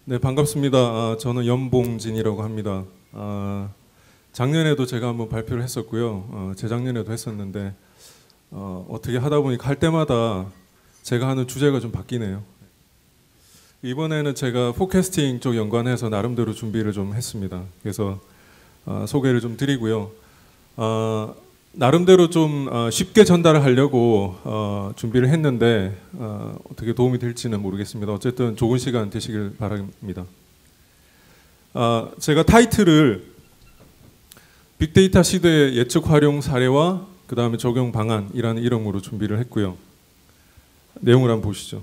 네, 반갑습니다. 저는 연봉진이라고 합니다. 작년에도 제가 한번 발표를 했었고요. 재작년에도 했었는데 어떻게 하다 보니까 할 때마다 제가 하는 주제가 좀 바뀌네요. 이번에는 제가 포캐스팅 쪽 연관해서 나름대로 준비를 좀 했습니다. 그래서 소개를 좀 드리고요. 나름대로 좀 쉽게 전달을 하려고 준비를 했는데 어떻게 도움이 될지는 모르겠습니다. 어쨌든 좋은 시간 되시길 바랍니다. 제가 타이틀을 빅데이터 시대의 예측 활용 사례와 그 다음에 적용 방안이라는 이름으로 준비를 했고요. 내용을 한번 보시죠.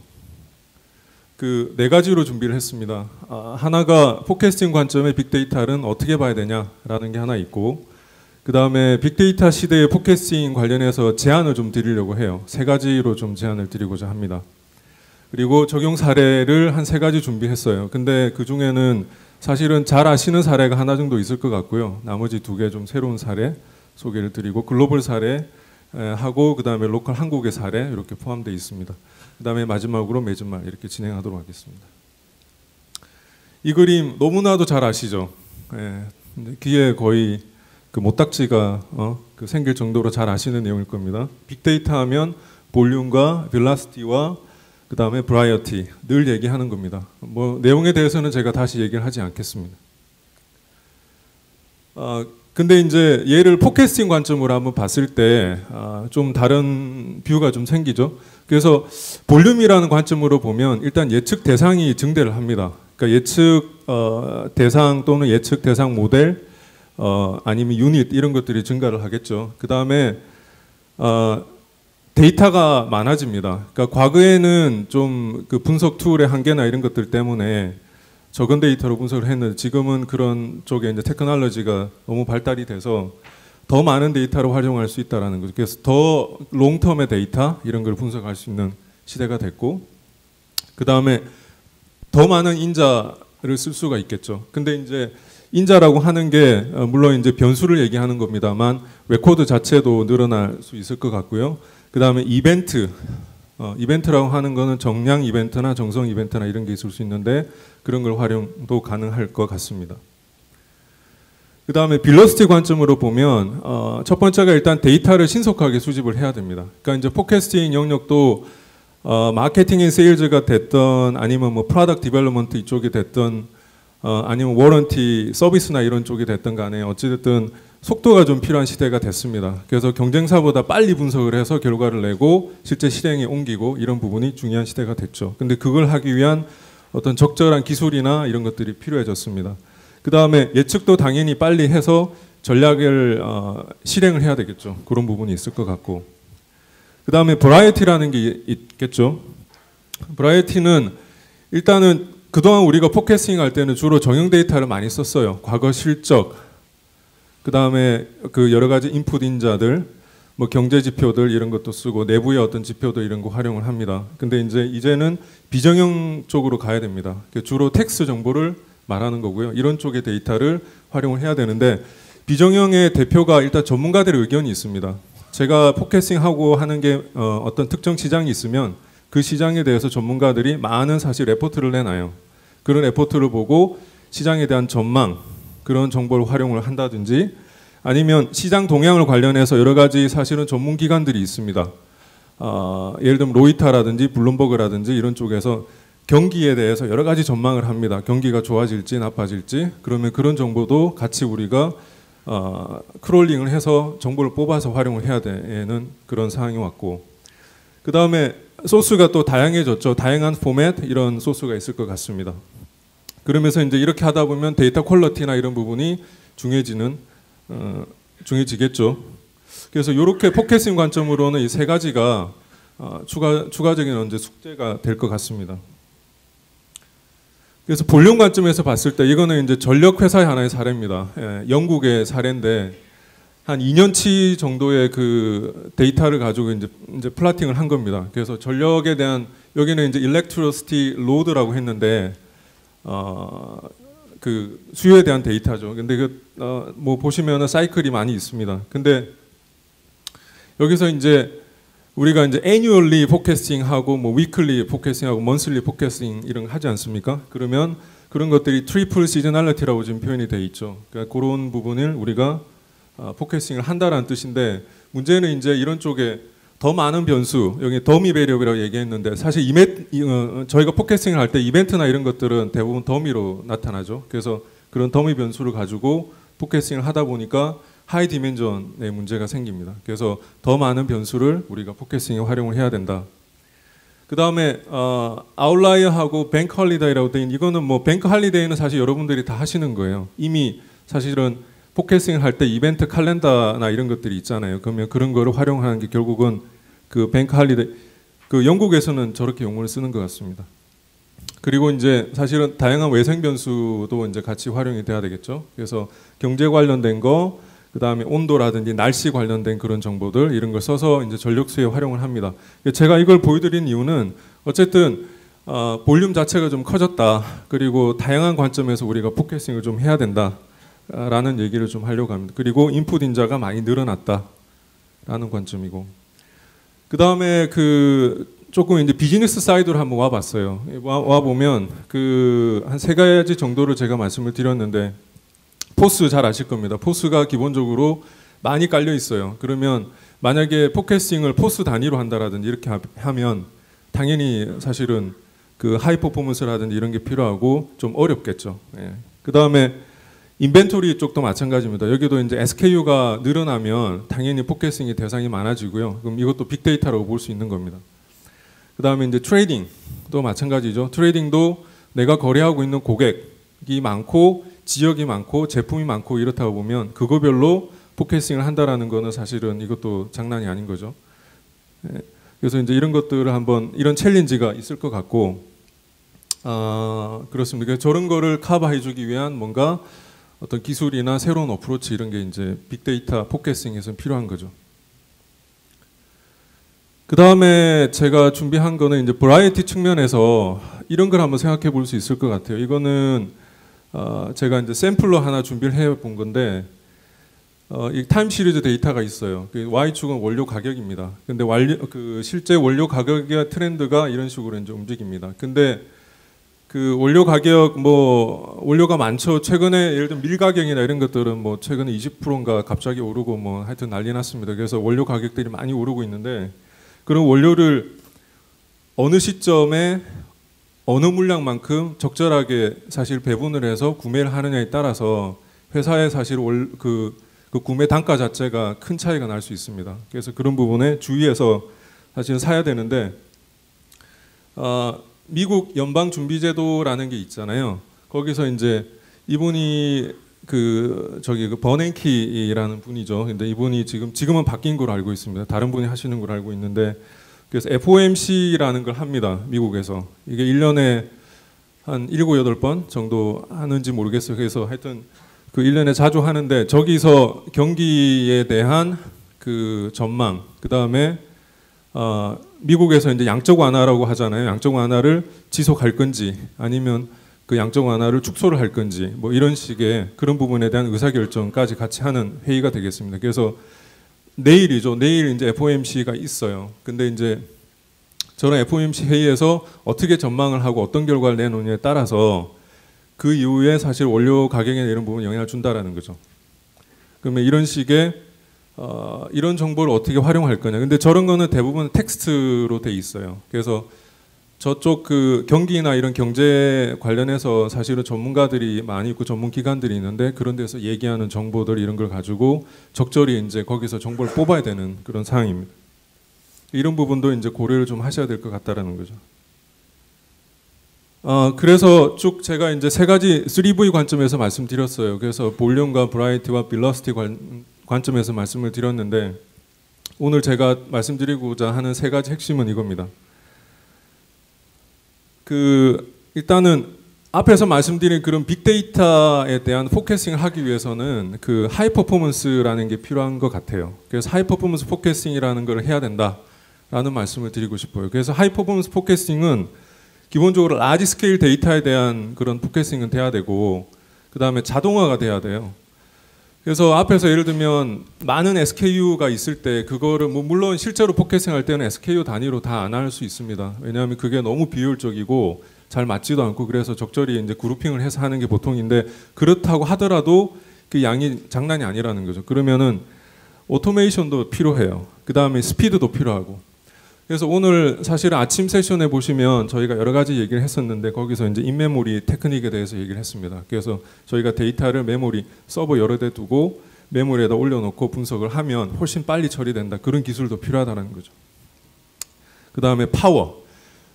그 네 가지로 준비를 했습니다. 하나가 포캐스팅 관점의 빅데이터는 어떻게 봐야 되냐라는 게 하나 있고, 그 다음에 빅데이터 시대의 포캐스팅 관련해서 제안을 좀 드리려고 해요. 세 가지로 좀 제안을 드리고자 합니다. 그리고 적용 사례를 한 세 가지 준비했어요. 근데 그 중에는 사실은 잘 아시는 사례가 하나 정도 있을 것 같고요. 나머지 두 개 좀 새로운 사례 소개를 드리고, 글로벌 사례 하고 그 다음에 로컬 한국의 사례 이렇게 포함되어 있습니다. 그 다음에 마지막으로 맺은 말 이렇게 진행하도록 하겠습니다. 이 그림 너무나도 잘 아시죠? 귀에 거의 그 모딱지가 그 생길 정도로 잘 아시는 내용일 겁니다. 빅데이터 하면 볼륨과 벨라시티와 그 다음에 브라이어티 늘 얘기하는 겁니다. 뭐 내용에 대해서는 제가 다시 얘기를 하지 않겠습니다. 근데 이제 얘를 포캐스팅 관점으로 한번 봤을 때 좀 다른 뷰가 좀 생기죠. 그래서 볼륨이라는 관점으로 보면 일단 예측 대상이 증대를 합니다. 그러니까 예측 대상 또는 예측 대상 모델 아니면 유닛 이런 것들이 증가를 하겠죠. 그 다음에 데이터가 많아집니다. 그러니까 과거에는 좀 그 분석 툴의 한계나 이런 것들 때문에 적은 데이터로 분석을 했는데, 지금은 그런 쪽에 이제 테크놀로지가 너무 발달이 돼서 더 많은 데이터를 활용할 수 있다라는 거죠. 그래서 더 롱텀의 데이터 이런 걸 분석할 수 있는 시대가 됐고, 그 다음에 더 많은 인자를 쓸 수가 있겠죠. 근데 이제 인자라고 하는 게 물론 이제 변수를 얘기하는 겁니다만 레코드 자체도 늘어날 수 있을 것 같고요. 그 다음에 이벤트라고 하는 거는 정량 이벤트나 정성 이벤트나 이런 게 있을 수 있는데 그런 걸 활용도 가능할 것 같습니다. 그 다음에 빌러시티 관점으로 보면 첫 번째가 일단 데이터를 신속하게 수집을 해야 됩니다. 그러니까 이제 포캐스팅 영역도 마케팅 앤 세일즈가 됐던 아니면 뭐 프로덕트 디벨롭먼트 이쪽이 됐던 아니면 워런티 서비스나 이런 쪽이 됐던 간에 어찌됐든 속도가 좀 필요한 시대가 됐습니다. 그래서 경쟁사보다 빨리 분석을 해서 결과를 내고 실제 실행에 옮기고 이런 부분이 중요한 시대가 됐죠. 근데 그걸 하기 위한 어떤 적절한 기술이나 이런 것들이 필요해졌습니다. 그 다음에 예측도 당연히 빨리 해서 전략을 실행을 해야 되겠죠. 그런 부분이 있을 것 같고, 그 다음에 브라이어티라는 게 있겠죠. 브라이어티는 일단은 그동안 우리가 포캐스팅 할 때는 주로 정형 데이터를 많이 썼어요. 과거 실적, 그 다음에 그 여러 가지 인풋 인자들, 뭐 경제 지표들 이런 것도 쓰고 내부의 어떤 지표들 이런 거 활용을 합니다. 근데 이제는 비정형 쪽으로 가야 됩니다. 주로 텍스트 정보를 말하는 거고요. 이런 쪽의 데이터를 활용을 해야 되는데, 비정형의 대표가 일단 전문가들의 의견이 있습니다. 제가 포캐스팅하고 하는 게 어떤 특정 시장이 있으면 그 시장에 대해서 전문가들이 많은 사실 레포트를 내놔요. 그런 레포트를 보고 시장에 대한 전망, 그런 정보를 활용을 한다든지, 아니면 시장 동향을 관련해서 여러 가지 사실은 전문 기관들이 있습니다. 예를 들면 로이터라든지 블룸버그라든지 이런 쪽에서 경기에 대해서 여러 가지 전망을 합니다. 경기가 좋아질지 나빠질지. 그러면 그런 정보도 같이 우리가 크롤링을 해서 정보를 뽑아서 활용을 해야 되는 그런 상황이 왔고, 그 다음에 소스가 또 다양해졌죠. 다양한 포맷 이런 소스가 있을 것 같습니다. 그러면서 이제 이렇게 하다 보면 데이터 퀄리티나 이런 부분이 중요해지겠죠. 그래서 이렇게 포캐스팅 관점으로는 이 세 가지가 추가적인 이제 숙제가 될 것 같습니다. 그래서 볼륨 관점에서 봤을 때 이거는 이제 전력 회사의 하나의 사례입니다. 영국의 사례인데 한 2년치 정도의 그 데이터를 가지고 이제 플라팅을 한 겁니다. 그래서 전력에 대한, 여기는 이제 일렉트로시티 로드라고 했는데 그 수요에 대한 데이터죠. 근데 뭐 보시면은 사이클이 많이 있습니다. 근데 여기서 이제 우리가 이제 annually 포캐스팅하고 뭐 weekly 포캐스팅하고 monthly 포캐스팅 이런 거 하지 않습니까? 그러면 그런 것들이 트리플 시저널리티라고 지금 표현이 돼 있죠. 그러니까 그런 부분을 우리가 포커싱을 한다라는 뜻인데, 문제는 이제 이런 쪽에 더 많은 변수, 여기 더미 베리어블이라고 얘기했는데, 사실 저희가 포커싱을 할 때 이벤트나 이런 것들은 대부분 더미로 나타나죠. 그래서 그런 더미 변수를 가지고 포커싱을 하다 보니까 하이 디멘전의 문제가 생깁니다. 그래서 더 많은 변수를 우리가 포커싱에 활용을 해야 된다. 그 다음에 아웃라이어하고 뱅크 할리데이라고 돼 있는, 이거는 뭐 뱅크 할리데이는 사실 여러분들이 다 하시는 거예요. 이미 사실은 포커싱을 할 때 이벤트 칼렌더나 이런 것들이 있잖아요. 그러면 그런 거를 활용하는 게 결국은 그 뱅크 할리데이, 그 영국에서는 저렇게 용어를 쓰는 것 같습니다. 그리고 이제 사실은 다양한 외생 변수도 이제 같이 활용이 돼야 되겠죠. 그래서 경제 관련된 거, 그 다음에 온도라든지 날씨 관련된 그런 정보들 이런 걸 써서 이제 전력수에 활용을 합니다. 제가 이걸 보여드린 이유는 어쨌든 볼륨 자체가 좀 커졌다. 그리고 다양한 관점에서 우리가 포커싱을 좀 해야 된다라는 얘기를 좀 하려고 합니다. 그리고 인풋 인자가 많이 늘어났다라는 관점이고, 그 다음에 조금 이제 비즈니스 사이드로 한번 와봤어요. 와 보면 한 3가지 정도를 제가 말씀을 드렸는데, 포스 잘 아실 겁니다. 포스가 기본적으로 많이 깔려 있어요. 그러면 만약에 포커싱을 포스 단위로 한다라든지 이렇게 하면 당연히 사실은 그 하이 퍼포먼스라든지 이런 게 필요하고 좀 어렵겠죠. 예. 그 다음에 인벤토리 쪽도 마찬가지입니다. 여기도 이제 SKU가 늘어나면 당연히 포커싱이 대상이 많아지고요. 그럼 이것도 빅데이터라고 볼 수 있는 겁니다. 그 다음에 이제 트레이딩도 마찬가지죠. 트레이딩도 내가 거래하고 있는 고객이 많고 지역이 많고 제품이 많고 이렇다고 보면 그거별로 포커싱을 한다라는 거는 사실은 이것도 장난이 아닌 거죠. 그래서 이제 이런 것들을 한번, 이런 챌린지가 있을 것 같고, 그렇습니다. 저런 거를 커버해주기 위한 뭔가 어떤 기술이나 새로운 어프로치 이런 게 이제 빅데이터 포커싱에서 필요한 거죠. 그 다음에 제가 준비한 거는 이제 버라이어티 측면에서 이런 걸 한번 생각해 볼 수 있을 것 같아요. 이거는 제가 이제 샘플로 하나 준비를 해 본 건데, 이 타임 시리즈 데이터가 있어요. Y축은 원료 가격입니다. 근데 실제 원료 가격의 트렌드가 이런 식으로 이제 움직입니다. 근데 그 원료 가격, 원료가 많죠. 최근에 예를 들면 밀 가격이나 이런 것들은 최근에 20%인가 갑자기 오르고 하여튼 난리 났습니다. 그래서 원료 가격들이 많이 오르고 있는데, 그런 원료를 어느 시점에 어느 물량만큼 적절하게 사실 배분을 해서 구매를 하느냐에 따라서 회사의 사실 그 구매 단가 자체가 큰 차이가 날 수 있습니다. 그래서 그런 부분에 주의해서 사실은 사야 되는데, 미국 연방준비제도라는 게 있잖아요. 거기서 이제 이분이 버냉키라는 분이죠. 근데 이분이 지금은 바뀐 걸로 알고 있습니다. 다른 분이 하시는 걸로 알고 있는데, 그래서 FOMC라는 걸 합니다. 미국에서. 이게 1년에 한 7, 8번 정도 하는지 모르겠어요. 그래서 하여튼 1년에 자주 하는데, 저기서 경기에 대한 전망, 그 다음에 미국에서 이제 양적 완화라고 하잖아요. 양적 완화를 지속할 건지 아니면 그 양적 완화를 축소를 할 건지 이런 식의 그런 부분에 대한 의사결정까지 같이 하는 회의가 되겠습니다. 그래서 내일이죠. 내일 이제 FOMC가 있어요. 근데 이제 저는 FOMC 회의에서 어떻게 전망을 하고 어떤 결과를 내놓느냐에 따라서 그 이후에 사실 원료 가격에 이런 부분에 영향을 준다라는 거죠. 그러면 이런 식의 이런 정보를 어떻게 활용할 거냐. 근데 저런 거는 대부분 텍스트로 돼 있어요. 그래서 저쪽 경기나 이런 경제 관련해서 사실은 전문가들이 많이 있고 전문 기관들이 있는데, 그런 데서 얘기하는 정보들 이런 걸 가지고 적절히 이제 거기서 정보를 뽑아야 되는 그런 상황입니다. 이런 부분도 이제 고려를 좀 하셔야 될 것 같다라는 거죠. 그래서 쭉 제가 이제 3가지 3V 관점에서 말씀드렸어요. 그래서 볼륨과 브라이티와 빌러시티 관점에서 말씀을 드렸는데, 오늘 제가 말씀드리고자 하는 3가지 핵심은 이겁니다. 일단은 앞에서 말씀드린 그런 빅데이터에 대한 포커싱을 하기 위해서는 하이 퍼포먼스라는 게 필요한 것 같아요. 그래서 하이 퍼포먼스 포커싱이라는 걸 해야 된다라는 말씀을 드리고 싶어요. 그래서 하이 퍼포먼스 포커싱은 기본적으로 라지 스케일 데이터에 대한 그런 포커싱은 돼야 되고, 그 다음에 자동화가 돼야 돼요. 그래서 앞에서 예를 들면 많은 SKU가 있을 때 그거를 뭐 물론 실제로 포켓싱 할 때는 SKU 단위로 다 안 할 수 있습니다. 왜냐하면 그게 너무 비효율적이고 잘 맞지도 않고 그래서 적절히 이제 그룹핑을 해서 하는 게 보통인데 그렇다고 하더라도 그 양이 장난이 아니라는 거죠. 그러면은 오토메이션도 필요해요. 그 다음에 스피드도 필요하고. 그래서 오늘 사실 아침 세션에 보시면 저희가 여러 가지 얘기를 했었는데 거기서 이제 인메모리 테크닉에 대해서 얘기를 했습니다. 그래서 저희가 데이터를 메모리 서버 여러 대 두고 메모리에다 올려놓고 분석을 하면 훨씬 빨리 처리된다. 그런 기술도 필요하다는 거죠. 그 다음에 파워.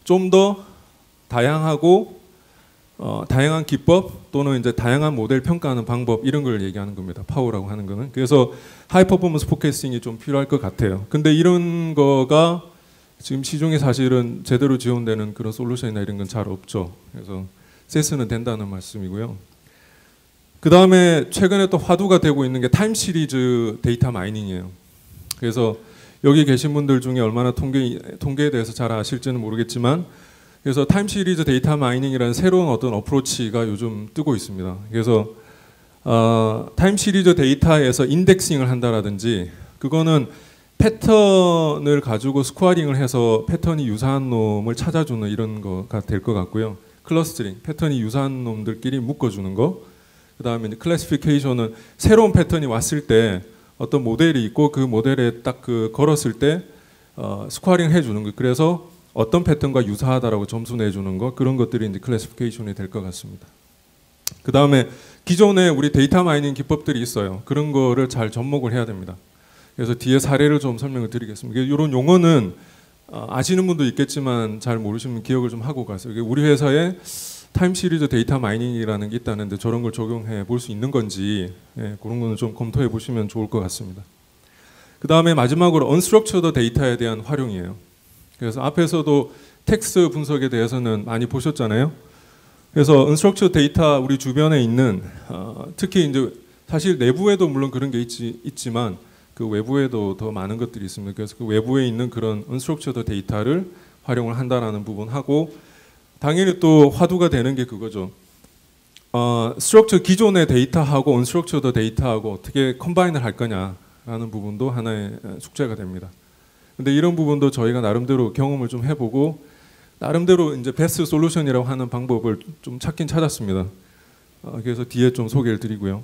좀 더 다양하고 다양한 기법 또는 이제 다양한 모델 평가하는 방법 이런 걸 얘기하는 겁니다. 파워라고 하는 거는. 그래서 하이 퍼포먼스 포캐스팅이 좀 필요할 것 같아요. 근데 이런 거가 지금 시중에 사실은 제대로 지원되는 그런 솔루션이나 이런 건 잘 없죠. 그래서 세스는 된다는 말씀이고요. 그 다음에 최근에 또 화두가 되고 있는 게 타임 시리즈 데이터 마이닝이에요. 그래서 여기 계신 분들 중에 얼마나 통계에 대해서 잘 아실지는 모르겠지만 그래서 타임 시리즈 데이터 마이닝이라는 새로운 어떤 어프로치가 요즘 뜨고 있습니다. 그래서 타임 시리즈 데이터에서 인덱싱을 한다라든지 그거는 패턴을 가지고 스코어링을 해서 패턴이 유사한 놈을 찾아주는 이런 거가 될 것 같고요. 클러스터링, 패턴이 유사한 놈들끼리 묶어주는 거. 그 다음에 클래시피케이션은 새로운 패턴이 왔을 때 어떤 모델이 있고 그 모델에 딱 그 걸었을 때 스코어링 해주는 거. 그래서 어떤 패턴과 유사하다라고 점수 내주는 거. 그런 것들이 이제 클래시피케이션이 될 것 같습니다. 그 다음에 기존에 우리 데이터 마이닝 기법들이 있어요. 그런 거를 잘 접목을 해야 됩니다. 그래서 뒤에 사례를 좀 설명을 드리겠습니다. 이런 용어는 아시는 분도 있겠지만 잘 모르시면 기억을 좀 하고 가세요. 우리 회사에 타임 시리즈 데이터 마이닝이라는 게 있다는데 저런 걸 적용해 볼 수 있는 건지 그런 거는 좀 검토해 보시면 좋을 것 같습니다. 그 다음에 마지막으로 언스트럭처드 데이터에 대한 활용이에요. 그래서 앞에서도 텍스트 분석에 대해서는 많이 보셨잖아요. 그래서 언스트럭처드 데이터 우리 주변에 있는 특히 이제 사실 내부에도 물론 그런 게 있지만 그 외부에도 더 많은 것들이 있습니다. 그래서 그 외부에 있는 그런 언스트럭처드 데이터를 활용을 한다라는 부분하고 당연히 또 화두가 되는 게 그거죠. 스트럭처 기존의 데이터하고 언스트럭처드 데이터하고 어떻게 컴바인을 할 거냐라는 부분도 하나의 숙제가 됩니다. 근데 이런 부분도 저희가 나름대로 경험을 좀 해보고 나름대로 이제 베스트 솔루션이라고 하는 방법을 좀 찾긴 찾았습니다. 그래서 뒤에 좀 소개를 드리고요.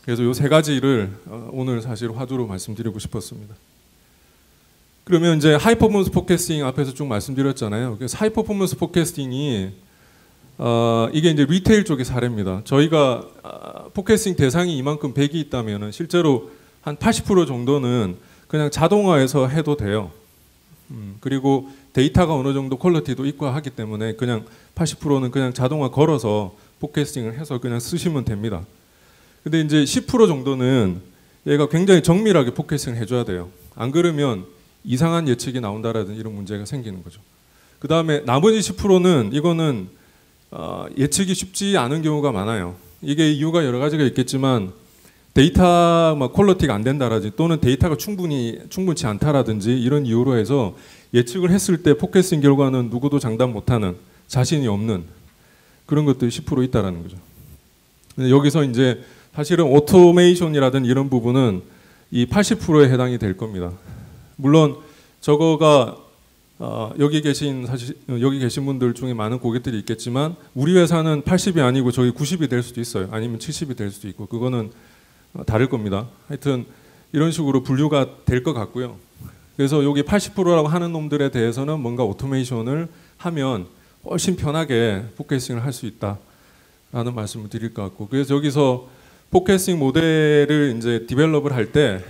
그래서 이 세 가지를 오늘 사실 화두로 말씀드리고 싶었습니다. 그러면 이제 하이 퍼포먼스 포캐스팅 앞에서 쭉 말씀드렸잖아요. 그래서 하이 퍼포먼스 포캐스팅이 이게 이제 리테일 쪽의 사례입니다. 저희가 포캐스팅 대상이 이만큼 100이 있다면은 실제로 한 80% 정도는 그냥 자동화해서 해도 돼요. 그리고 데이터가 어느 정도 퀄리티도 있고 하기 때문에 그냥 80%는 그냥 자동화 걸어서 포캐스팅을 해서 그냥 쓰시면 됩니다. 근데 이제 10% 정도는 얘가 굉장히 정밀하게 포캐스팅을 해줘야 돼요. 안 그러면 이상한 예측이 나온다라든 이런 문제가 생기는 거죠. 그 다음에 나머지 10%는 이거는 예측이 쉽지 않은 경우가 많아요. 이게 이유가 여러 가지가 있겠지만 데이터 막 퀄리티가 안 된다라든지 또는 데이터가 충분치 않다라든지 이런 이유로 해서 예측을 했을 때 포캐스팅 결과는 누구도 장담 못하는 자신이 없는 그런 것들이 10% 있다라는 거죠. 근데 여기서 이제 사실은 오토메이션이라든 이런 부분은 이 80%에 해당이 될 겁니다. 물론 저거가 여기 계신 분들 중에 많은 고객들이 있겠지만 우리 회사는 80이 아니고 저기 90이 될 수도 있어요. 아니면 70이 될 수도 있고 그거는 다를 겁니다. 하여튼 이런 식으로 분류가 될 것 같고요. 그래서 여기 80%라고 하는 놈들에 대해서는 뭔가 오토메이션을 하면 훨씬 편하게 포캐스팅을 할 수 있다라는 말씀을 드릴 것 같고 그래서 여기서 포캐스팅 모델을 이제 디벨롭을 할 때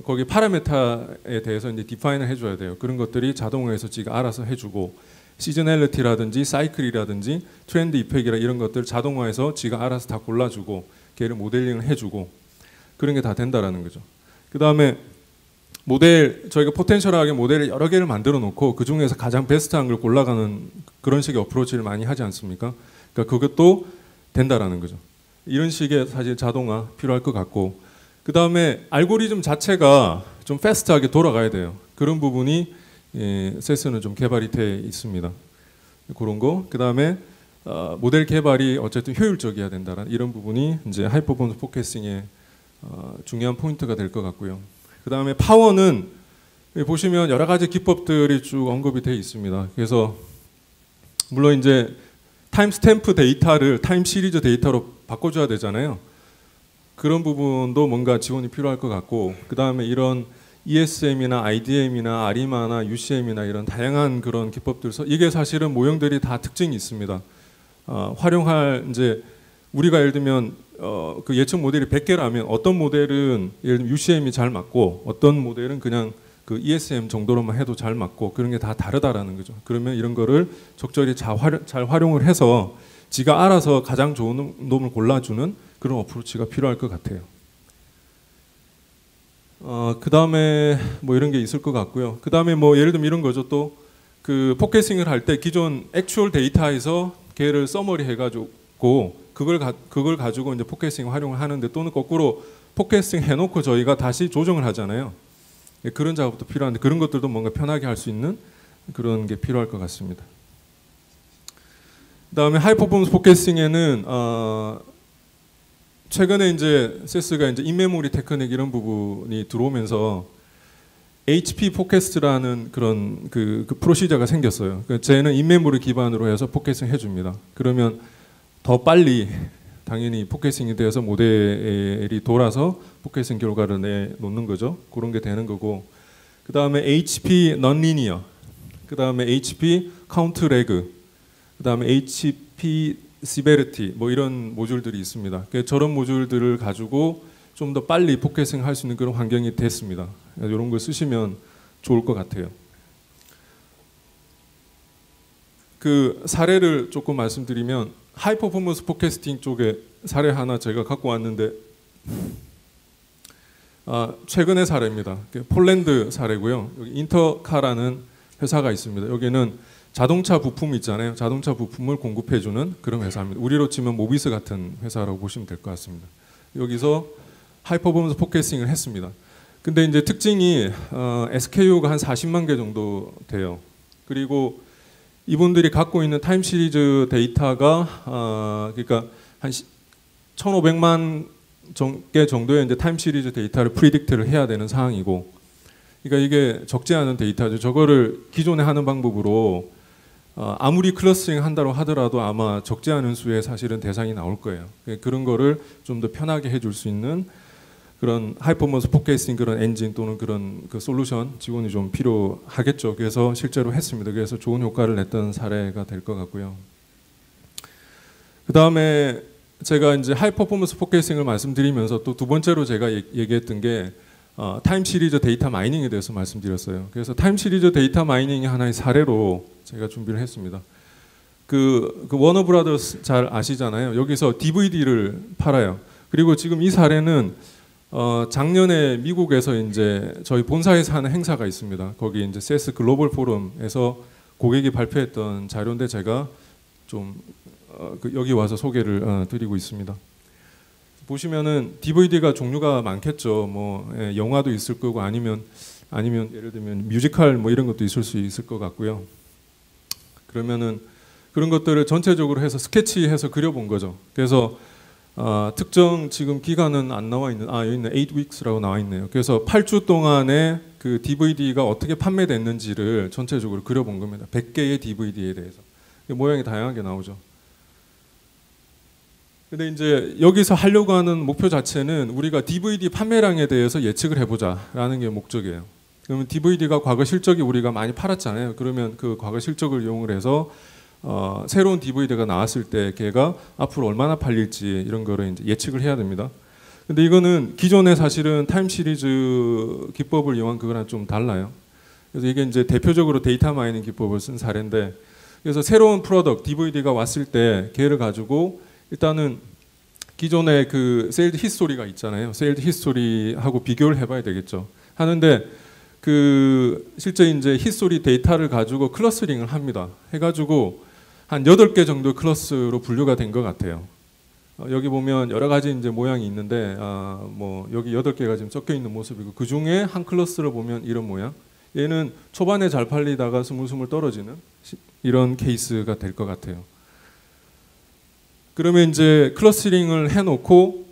거기 파라메타에 대해서 이제 디파인을 해줘야 돼요. 그런 것들이 자동화해서 지가 알아서 해주고 시즈널리티라든지 사이클이라든지 트렌드 이펙이라 이런 것들 자동화해서 지가 알아서 다 골라주고 걔를 모델링을 해주고 그런 게 다 된다라는 거죠. 그 다음에 모델 저희가 포텐셜하게 모델을 여러 개를 만들어 놓고 그 중에서 가장 베스트한 걸 골라가는 그런 식의 어프로치를 많이 하지 않습니까? 그러니까 그것도 된다라는 거죠. 이런 식의 사실 자동화 필요할 것 같고 그 다음에 알고리즘 자체가 좀 패스트하게 돌아가야 돼요. 그런 부분이 세스는 좀 개발이 돼 있습니다. 그런 거. 그 다음에 모델 개발이 어쨌든 효율적이어야 된다는 이런 부분이 이제 하이 퍼포먼스 포커싱의 중요한 포인트가 될 것 같고요. 그 다음에 파워는 보시면 여러 가지 기법들이 쭉 언급이 되어 있습니다. 그래서 물론 이제 타임 스탬프 데이터를 타임 시리즈 데이터로 바꿔줘야 되잖아요. 그런 부분도 뭔가 지원이 필요할 것 같고, 그 다음에 이런 ESM이나 IDM이나 ARIMA나 UCM이나 이런 다양한 그런 기법들, 이게 사실은 모형들이 다 특징이 있습니다. 활용할 이제 우리가 예를 들면 그 예측 모델이 100개라면 어떤 모델은 예를 들면 UCM이 잘 맞고 어떤 모델은 그냥 그 ESM 정도로만 해도 잘 맞고 그런 게 다 다르다라는 거죠. 그러면 이런 거를 적절히 잘 활용을 해서 지가 알아서 가장 좋은 놈을 골라주는 그런 어프로치가 필요할 것 같아요. 그 다음에 뭐 이런 게 있을 것 같고요. 그 다음에 뭐 예를 들면 이런 거죠. 또 그 포커싱을 할 때 기존 액추얼 데이터에서 걔를 서머리 해가지고 그걸 가지고 이제 포커싱 활용을 하는데, 또는 거꾸로 포커싱 해놓고 저희가 다시 조정을 하잖아요. 그런 작업도 필요한데 그런 것들도 뭔가 편하게 할 수 있는 그런 게 필요할 것 같습니다. 그다음에 하이 퍼포먼스 포커싱에는 최근에 이제 세스가 이제 인메모리 테크닉 이런 부분이 들어오면서 HP 포캐스트라는 그런 그 프로시저가 생겼어요. 쟤는 인메모리 기반으로 해서 포커싱 해줍니다. 그러면 더 빨리 당연히 포커싱이 되어서 모델이 돌아서 포커싱 결과를 내놓는 거죠. 그런 게 되는 거고, 그 다음에 HP non-linear, 그 다음에 HP count lag, 그 다음에 HP severity, 뭐 이런 모듈들이 있습니다. 저런 모듈들을 가지고 좀 더 빨리 포커싱 할 수 있는 그런 환경이 됐습니다. 이런 걸 쓰시면 좋을 것 같아요. 그 사례를 조금 말씀드리면, 하이 퍼포먼스 포캐스팅 쪽에 사례 하나 제가 갖고 왔는데, 최근의 사례입니다. 폴란드 사례고요. 여기 인터카라는 회사가 있습니다. 여기는 자동차 부품 있잖아요. 자동차 부품을 공급해주는 그런 회사입니다. 우리로 치면 모비스 같은 회사라고 보시면 될 것 같습니다. 여기서 하이 퍼포먼스 포커싱을 했습니다. 근데 이제 특징이 SKU가 한 40만 개 정도 돼요. 그리고 이분들이 갖고 있는 타임 시리즈 데이터가 그러니까 한 1,500만 개 정도의 이제 타임 시리즈 데이터를 프리딕트를 해야 되는 상황이고, 그러니까 이게 적지 않은 데이터죠. 저거를 기존에 하는 방법으로 아무리 클러스팅 한다고 하더라도 아마 적지 않은 수의 사실은 대상이 나올 거예요. 그런 거를 좀 더 편하게 해줄 수 있는 그런 하이퍼먼스 포커싱 그런 엔진 또는 그런 그 솔루션 지원이 좀 필요하겠죠. 그래서 실제로 했습니다. 그래서 좋은 효과를 냈던 사례가 될 것 같고요. 그 다음에 제가 이제 하이퍼포먼스 포커싱을 말씀드리면서 또 두 번째로 제가 얘기했던 게 타임 시리즈 데이터 마이닝에 대해서 말씀드렸어요. 그래서 타임 시리즈 데이터 마이닝이 하나의 사례로 제가 준비를 했습니다. 그 워너 브라더스 잘 아시잖아요. 여기서 DVD를 팔아요. 그리고 지금 이 사례는 작년에 미국에서 이제 저희 본사에서 하는 행사가 있습니다. 거기 이제 세스 글로벌 포럼에서 고객이 발표했던 자료인데 제가 좀 여기 와서 소개를 드리고 있습니다. 보시면은 DVD가 종류가 많겠죠. 뭐 영화도 있을 거고 아니면 예를 들면 뮤지컬 뭐 이런 것도 있을 수 있을 것 같고요. 그러면은 그런 것들을 전체적으로 해서 스케치해서 그려본 거죠. 그래서 특정 지금 기간은 안 나와 있는 여기 있네. 8weeks라고 나와 있네요. 그래서 8주 동안에 그 DVD가 어떻게 판매됐는지를 전체적으로 그려본 겁니다. 100개의 DVD에 대해서. 모양이 다양하게 나오죠. 근데 이제 여기서 하려고 하는 목표 자체는 우리가 DVD 판매량에 대해서 예측을 해보자라는 게 목적이에요. 그러면 DVD가 과거 실적이 우리가 많이 팔았잖아요. 그러면 그 과거 실적을 이용을 해서 새로운 DVD가 나왔을 때 걔가 앞으로 얼마나 팔릴지 이런 거를 이제 예측을 해야 됩니다. 근데 이거는 기존의 사실은 타임 시리즈 기법을 이용한 그거랑 좀 달라요. 그래서 이게 이제 대표적으로 데이터 마이닝 기법을 쓴 사례인데, 그래서 새로운 프로덕트 DVD가 왔을 때 걔를 가지고 일단은 기존의 그 세일드 히스토리가 있잖아요. 세일드 히스토리하고 비교를 해봐야 되겠죠. 하는데 그 실제 이제 히스토리 데이터를 가지고 클러스링을 합니다. 해가지고 한 8개 정도 클래스로 분류가 된 것 같아요. 여기 보면 여러 가지 이제 모양이 있는데 뭐 여기 8개가 지금 섞여 있는 모습이고, 그 중에 한 클래스를 보면 이런 모양. 얘는 초반에 잘 팔리다가 스물스물 떨어지는 이런 케이스가 될 것 같아요. 그러면 이제 클러스터링을 해놓고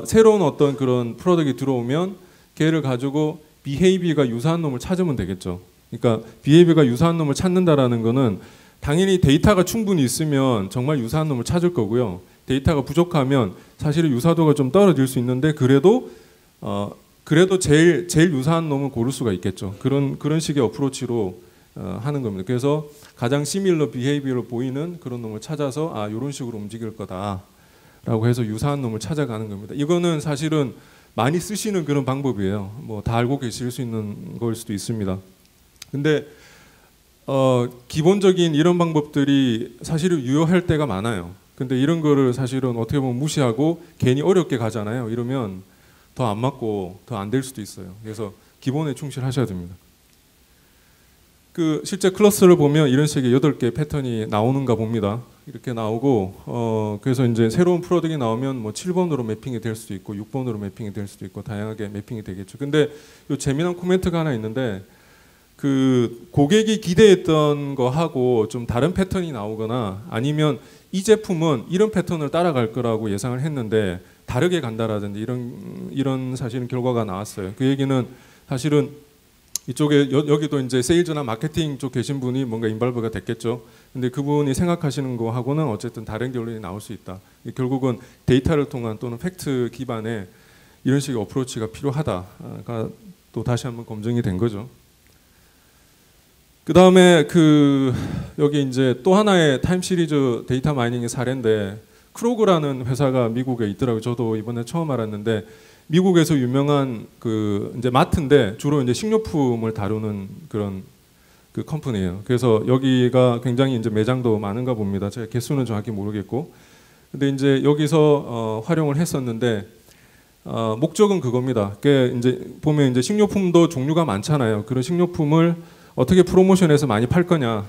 새로운 어떤 그런 프로덕트가 들어오면 걔를 가지고 비헤이비어가 유사한 놈을 찾으면 되겠죠. 그러니까 비헤이비어가 유사한 놈을 찾는다라는 거는 당연히 데이터가 충분히 있으면 정말 유사한 놈을 찾을 거고요. 데이터가 부족하면 사실은 유사도가 좀 떨어질 수 있는데 그래도 제일 유사한 놈을 고를 수가 있겠죠. 그런 식의 어프로치로 하는 겁니다. 그래서 가장 시밀러 비헤이비어로 보이는 그런 놈을 찾아서 이런 식으로 움직일 거다라고 해서 유사한 놈을 찾아가는 겁니다. 이거는 사실은 많이 쓰시는 그런 방법이에요. 뭐 다 알고 계실 수 있는 걸 수도 있습니다. 근데 기본적인 이런 방법들이 사실은 유효할 때가 많아요. 근데 이런 거를 사실은 어떻게 보면 무시하고 괜히 어렵게 가잖아요. 이러면 더 안 맞고 더 안 될 수도 있어요. 그래서 기본에 충실하셔야 됩니다. 그 실제 클러스를 보면 이런 식의 8개 패턴이 나오는가 봅니다. 이렇게 나오고 그래서 이제 새로운 프로덕트가 나오면 뭐 7번으로 매핑이 될 수도 있고 6번으로 매핑이 될 수도 있고 다양하게 매핑이 되겠죠. 근데 요 재미난 코멘트가 하나 있는데 그 고객이 기대했던 거 하고 좀 다른 패턴이 나오거나 아니면 이 제품은 이런 패턴을 따라갈 거라고 예상을 했는데 다르게 간다라든지 이런 사실은 결과가 나왔어요. 그 얘기는 사실은 이쪽에 여기도 이제 세일즈나 마케팅 쪽 계신 분이 뭔가 인발브가 됐겠죠. 근데 그분이 생각하시는 거하고는 어쨌든 다른 결론이 나올 수 있다. 결국은 데이터를 통한 또는 팩트 기반의 이런 식의 어프로치가 필요하다가 또 다시 한번 검증이 된 거죠. 그 다음에 여기 이제 또 하나의 타임 시리즈 데이터 마이닝의 사례인데 크로그라는 회사가 미국에 있더라고요. 저도 이번에 처음 알았는데 미국에서 유명한 이제 마트인데 주로 이제 식료품을 다루는 그런 그 컴퍼니예요. 그래서 여기가 굉장히 이제 매장도 많은가 봅니다. 제가 개수는 정확히 모르겠고, 근데 이제 여기서 활용을 했었는데 목적은 그겁니다. 그게 이제 보면 이제 식료품도 종류가 많잖아요. 그런 식료품을 어떻게 프로모션해서 많이 팔 거냐,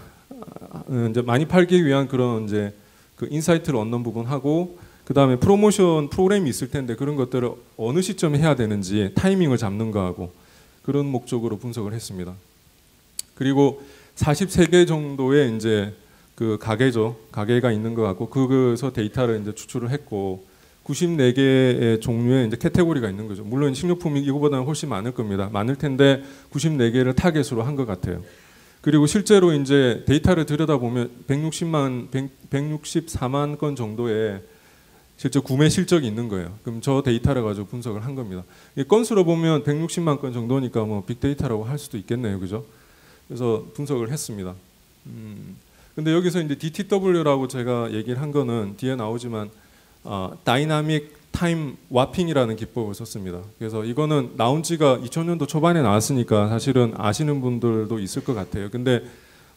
이제 많이 팔기 위한 그런 이제 그 인사이트를 얻는 부분하고, 그 다음에 프로모션 프로그램이 있을 텐데 그런 것들을 어느 시점에 해야 되는지 타이밍을 잡는 거하고 그런 목적으로 분석을 했습니다. 그리고 43개 정도의 이제 그 가게가 있는 것 같고 그거에서 데이터를 이제 추출을 했고 94개의 종류의 이제 캐테고리가 있는 거죠. 물론 식료품이 이거보다는 훨씬 많을 겁니다. 많을 텐데 94개를 타겟으로 한 것 같아요. 그리고 실제로 이제 데이터를 들여다보면 164만 건 정도의 실제 구매 실적이 있는 거예요. 그럼 저 데이터를 가지고 분석을 한 겁니다. 건수로 보면 160만 건 정도니까 뭐 빅데이터라고 할 수도 있겠네요, 그죠? 그래서 분석을 했습니다. 근데 여기서 이제 DTW라고 제가 얘기를 한 거는 뒤에 나오지만 다이나믹 타임 와핑이라는 기법을 썼습니다. 그래서 이거는 나온 지가 2000년도 초반에 나왔으니까 사실은 아시는 분들도 있을 것 같아요. 근데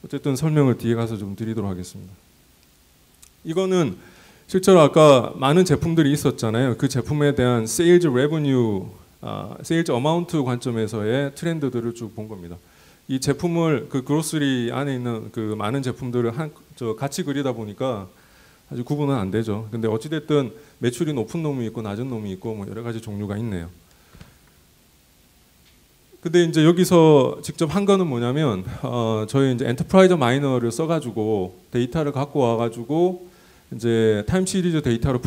어쨌든 설명을 뒤에 가서 좀 드리도록 하겠습니다. 이거는 실제로 아까 많은 제품들이 있었잖아요. 그 제품에 대한 세일즈 레버뉴, 세일즈 어마운트 관점에서의 트렌드들을 쭉 본 겁니다. 이 제품을 그 그로스리 안에 있는 그 많은 제품들을 같이 그리다 보니까 아주 구분은 안 되죠. 근데 어찌됐든 매출이 높은 놈이 있고 낮은 놈이 있고 뭐 여러 가지 종류가 있네요. 근데 이제 여기서 직접 한 거는 뭐냐면 저희 이제 엔터프라이즈 마이너를 써가지고 데이터를 갖고 와가지고 이제 타임 시리즈 데이터로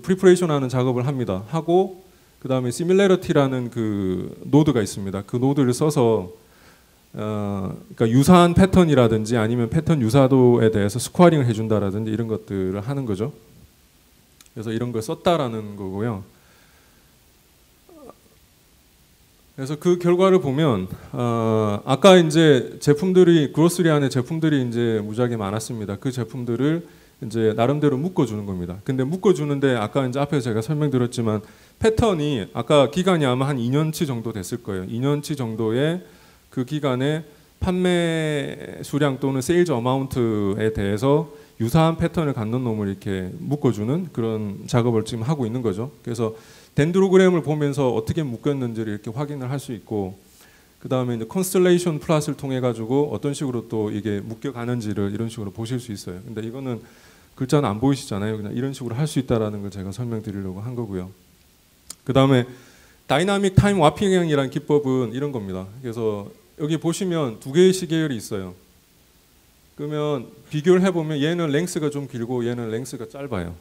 프리퍼레이션하는 작업을 합니다. 하고 그 다음에 시밀러리티라는 그 노드가 있습니다. 그 노드를 써서 그러니까 유사한 패턴이라든지 아니면 패턴 유사도에 대해서 스코어링을 해준다라든지 이런 것들을 하는 거죠. 그래서 이런 걸 썼다라는 거고요. 그래서 그 결과를 보면 아까 이제 제품들이 그로스리 안에 제품들이 이제 무지하게 많았습니다. 그 제품들을 이제 나름대로 묶어주는 겁니다. 근데 묶어주는데 아까 이제 앞에서 제가 설명드렸지만 패턴이 아까 기간이 아마 한 2년치 정도 됐을 거예요. 2년치 정도의 그 기간에 판매 수량 또는 세일즈 어마운트에 대해서 유사한 패턴을 갖는 놈을 이렇게 묶어주는 그런 작업을 지금 하고 있는 거죠. 그래서 덴드로그램을 보면서 어떻게 묶였는지를 이렇게 확인을 할 수 있고, 그 다음에 이제 컨스텔레이션 플랫을 통해 가지고 어떤 식으로 또 이게 묶여가는지를 이런 식으로 보실 수 있어요. 근데 이거는 글자는 안 보이시잖아요. 그냥 이런 식으로 할 수 있다라는 걸 제가 설명드리려고 한 거고요. 그 다음에 다이나믹 타임 와핑이라는 기법은 이런 겁니다. 그래서 여기 보시면 두 개의 시계열이 있어요. 그러면 비교를 해보면 얘는 랭스가 좀 길고 얘는 랭스가 짧아요.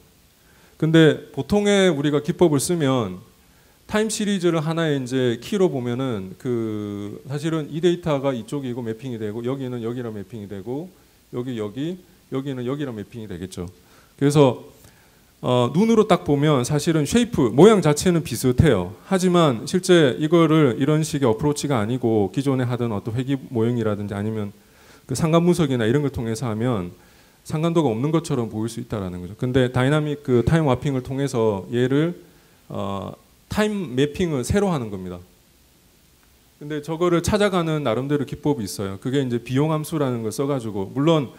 근데 보통의 우리가 기법을 쓰면 타임 시리즈를 하나의 이제 키로 보면은 그 사실은 이 데이터가 이쪽이고 매핑이 되고 여기는 여기랑 매핑이 되고 여기는 여기랑 매핑이 되겠죠. 그래서 눈으로 딱 보면 사실은 쉐이프 모양 자체는 비슷해요. 하지만 실제 이거를 이런 식의 어프로치가 아니고 기존에 하던 어떤 회귀 모형이라든지 아니면 그 상관 분석이나 이런 걸 통해서 하면 상관도가 없는 것처럼 보일 수 있다라는 거죠. 근데 다이나믹 그 타임 와핑을 통해서 얘를 타임 매핑을 새로 하는 겁니다. 근데 저거를 찾아가는 나름대로 기법이 있어요. 그게 이제 비용 함수라는 걸 써가지고 물론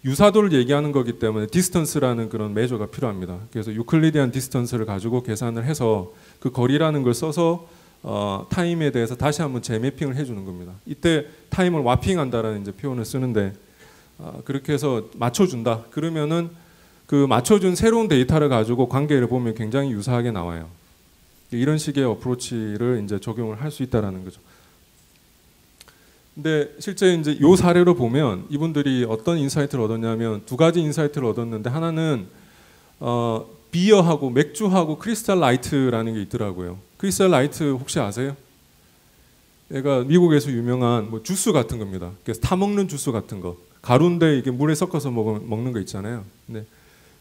유사도를 얘기하는 거기 때문에 디스턴스라는 그런 메저가 필요합니다. 그래서 유클리디안 디스턴스를 가지고 계산을 해서 그 거리라는 걸 써서 타임에 대해서 다시 한번 재매핑을 해주는 겁니다. 이때 타임을 와핑한다라는 이제 표현을 쓰는데 그렇게 해서 맞춰준다. 그러면은 그 맞춰준 새로운 데이터를 가지고 관계를 보면 굉장히 유사하게 나와요. 이런 식의 어프로치를 이제 적용을 할 수 있다라는 거죠. 근데 실제 이제 요 사례로 보면 이분들이 어떤 인사이트를 얻었냐면 두 가지 인사이트를 얻었는데 하나는 비어하고 맥주하고 크리스탈 라이트라는 게 있더라고요. 크리스탈 라이트 혹시 아세요? 얘가 미국에서 유명한 뭐 주스 같은 겁니다. 그래서 타 먹는 주스 같은 거. 가루인데 이게 물에 섞어서 먹는 거 있잖아요. 근데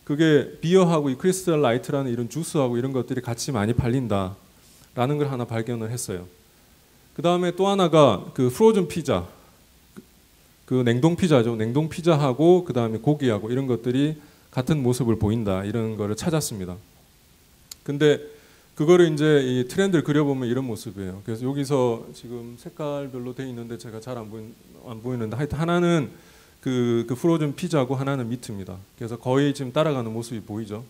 그게 비어하고 이 크리스탈 라이트라는 이런 주스하고 이런 것들이 같이 많이 팔린다라는 걸 하나 발견을 했어요. 그 다음에 또 하나가 그 프로즌 피자, 그 냉동 피자죠. 냉동 피자하고 그 다음에 고기하고 이런 것들이 같은 모습을 보인다 이런 거를 찾았습니다. 근데 그거를 이제 이 트렌드를 그려보면 이런 모습이에요. 그래서 여기서 지금 색깔별로 돼 있는데 제가 잘 안 보이는데 하여튼 하나는 그 프로즌 피자고 하나는 미트입니다. 그래서 거의 지금 따라가는 모습이 보이죠.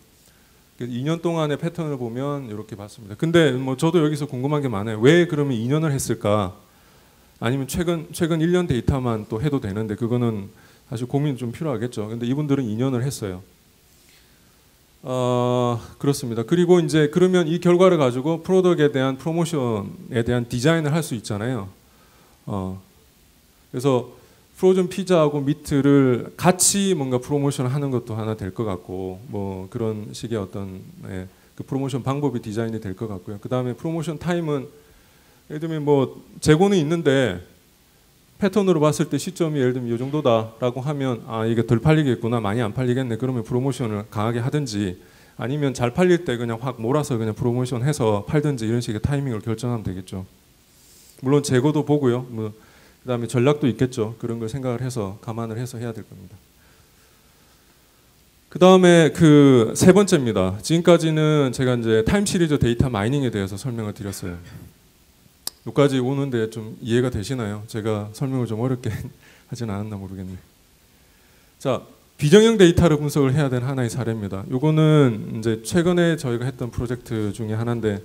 2년 동안의 패턴을 보면 이렇게 봤습니다. 근데 뭐 저도 여기서 궁금한 게 많아요. 왜 그러면 2년을 했을까? 아니면 최근 1년 데이터만 또 해도 되는데 그거는 사실 고민이 좀 필요하겠죠. 근데 이분들은 2년을 했어요. 그렇습니다. 그리고 이제 그러면 이 결과를 가지고 프로덕트에 대한 프로모션에 대한 디자인을 할 수 있잖아요. 그래서 프로즌 피자하고 미트를 같이 뭔가 프로모션을 하는 것도 하나 될 것 같고 뭐 그런 식의 어떤 그 프로모션 방법이 디자인이 될 것 같고요. 그 다음에 프로모션 타임은 예를 들면 뭐 재고는 있는데 패턴으로 봤을 때 시점이 예를 들면 이 정도다라고 하면 이게 덜 팔리겠구나 많이 안 팔리겠네 그러면 프로모션을 강하게 하든지 아니면 잘 팔릴 때 그냥 확 몰아서 그냥 프로모션 해서 팔든지 이런 식의 타이밍을 결정하면 되겠죠. 물론 재고도 보고요. 뭐 그다음에 전략도 있겠죠. 그런 걸 생각을 해서 감안을 해서 해야 될 겁니다. 그다음에 그 세 번째입니다. 지금까지는 제가 이제 타임 시리즈 데이터 마이닝에 대해서 설명을 드렸어요. 여기까지 오는데 좀 이해가 되시나요? 제가 설명을 좀 어렵게 하진 않았나 모르겠네요. 자, 비정형 데이터를 분석을 해야 되는 하나의 사례입니다. 요거는 이제 최근에 저희가 했던 프로젝트 중에 하나인데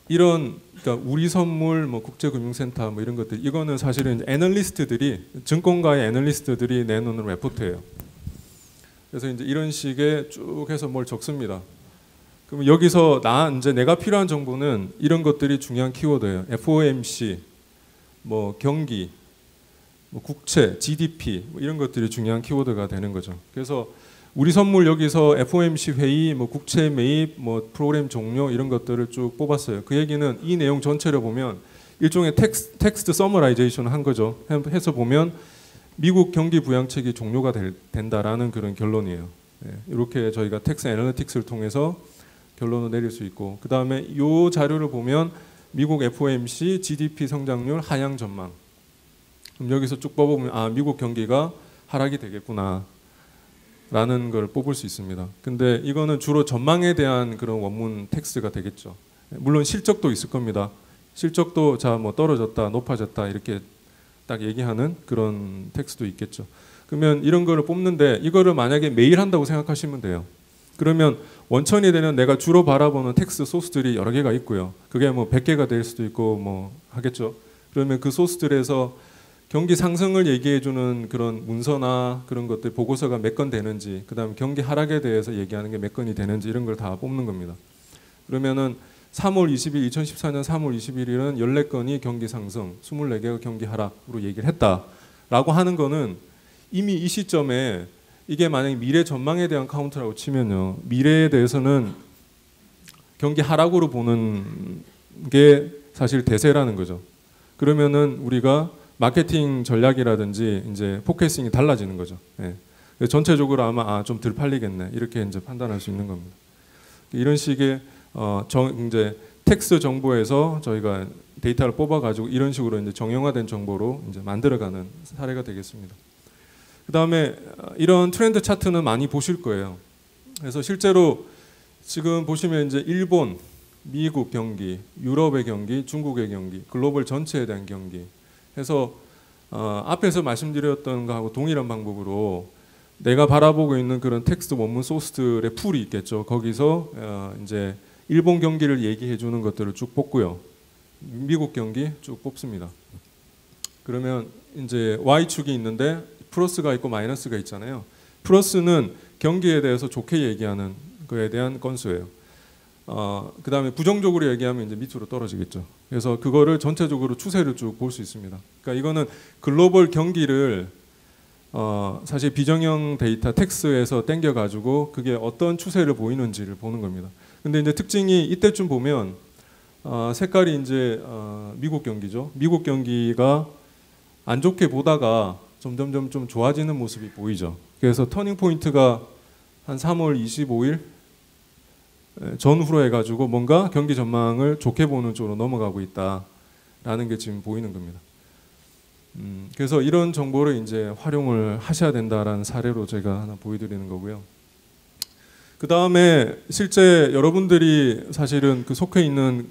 이런 그러니까 우리 선물 뭐 국제금융센터 뭐 이런 것들 이거는 사실은 애널리스트들이 증권가의 애널리스트들이 내놓는 레포트예요. 그래서 이제 이런 식의 쭉 해서 뭘 적습니다. 그럼 여기서 이제 내가 필요한 정보는 이런 것들이 중요한 키워드예요. FOMC, 뭐 경기, 뭐 국채, GDP 뭐 이런 것들이 중요한 키워드가 되는 거죠. 그래서 우리 선물 여기서 FOMC 회의, 뭐 국채 매입, 뭐 프로그램 종료 이런 것들을 쭉 뽑았어요. 그 얘기는 이 내용 전체를 보면 일종의 텍스트 서머라이제이션 한 거죠. 해서 보면 미국 경기 부양책이 종료가 된다라는 그런 결론이에요. 이렇게 저희가 텍스트 애널리틱스를 통해서 결론을 내릴 수 있고 그 다음에 이 자료를 보면 미국 FOMC GDP 성장률 하향 전망. 그럼 여기서 쭉 뽑아보면 미국 경기가 하락이 되겠구나. 라는 걸 뽑을 수 있습니다. 근데 이거는 주로 전망에 대한 그런 원문 텍스트가 되겠죠. 물론 실적도 있을 겁니다. 실적도 뭐 떨어졌다, 높아졌다 이렇게 딱 얘기하는 그런 텍스트도 있겠죠. 그러면 이런 거를 뽑는데 이거를 만약에 매일 한다고 생각하시면 돼요. 그러면 원천이 되는 내가 주로 바라보는 텍스트 소스들이 여러 개가 있고요. 그게 뭐 100개가 될 수도 있고 뭐 하겠죠. 그러면 그 소스들에서 경기 상승을 얘기해주는 그런 문서나 그런 것들 보고서가 몇 건 되는지 그 다음에 경기 하락에 대해서 얘기하는 게 몇 건이 되는지 이런 걸 다 뽑는 겁니다. 그러면은 3월 20일 2014년 3월 21일은 14건이 경기 상승 24개가 경기 하락으로 얘기를 했다라고 하는 거는 이미 이 시점에 이게 만약에 미래 전망에 대한 카운트라고 치면요, 미래에 대해서는 경기 하락으로 보는 게 사실 대세라는 거죠. 그러면은 우리가 마케팅 전략이라든지 이제 포커싱이 달라지는 거죠. 예. 전체적으로 아마 좀 덜 팔리겠네 이렇게 이제 판단할 수 있는 겁니다. 이런 식의 이제 텍스트 정보에서 저희가 데이터를 뽑아가지고 이런 식으로 이제 정형화된 정보로 이제 만들어가는 사례가 되겠습니다. 그 다음에 이런 트렌드 차트는 많이 보실 거예요. 그래서 실제로 지금 보시면 이제 일본, 미국 경기, 유럽의 경기, 중국의 경기, 글로벌 전체에 대한 경기 해서 앞에서 말씀드렸던 거하고 동일한 방법으로 내가 바라보고 있는 그런 텍스트 원문 소스들의 풀이 있겠죠. 거기서 이제 일본 경기를 얘기해 주는 것들을 쭉 뽑고요. 미국 경기 쭉 뽑습니다. 그러면 이제 Y축이 있는데 플러스가 있고 마이너스가 있잖아요. 플러스는 경기에 대해서 좋게 얘기하는 거에 대한 건수예요. 그 다음에 부정적으로 얘기하면 이제 밑으로 떨어지겠죠. 그래서 그거를 전체적으로 추세를 쭉 볼 수 있습니다. 그러니까 이거는 글로벌 경기를 사실 비정형 데이터 텍스트에서 땡겨가지고 그게 어떤 추세를 보이는지를 보는 겁니다. 근데 이제 특징이 이때쯤 보면 색깔이 이제 미국 경기죠. 미국 경기가 안 좋게 보다가 점점점 좀 좋아지는 모습이 보이죠. 그래서 터닝 포인트가 한 3월 25일 전후로 해가지고 뭔가 경기 전망을 좋게 보는 쪽으로 넘어가고 있다라는 게 지금 보이는 겁니다. 그래서 이런 정보를 이제 활용을 하셔야 된다라는 사례로 제가 하나 보여드리는 거고요. 그 다음에 실제 여러분들이 사실은 그 속해 있는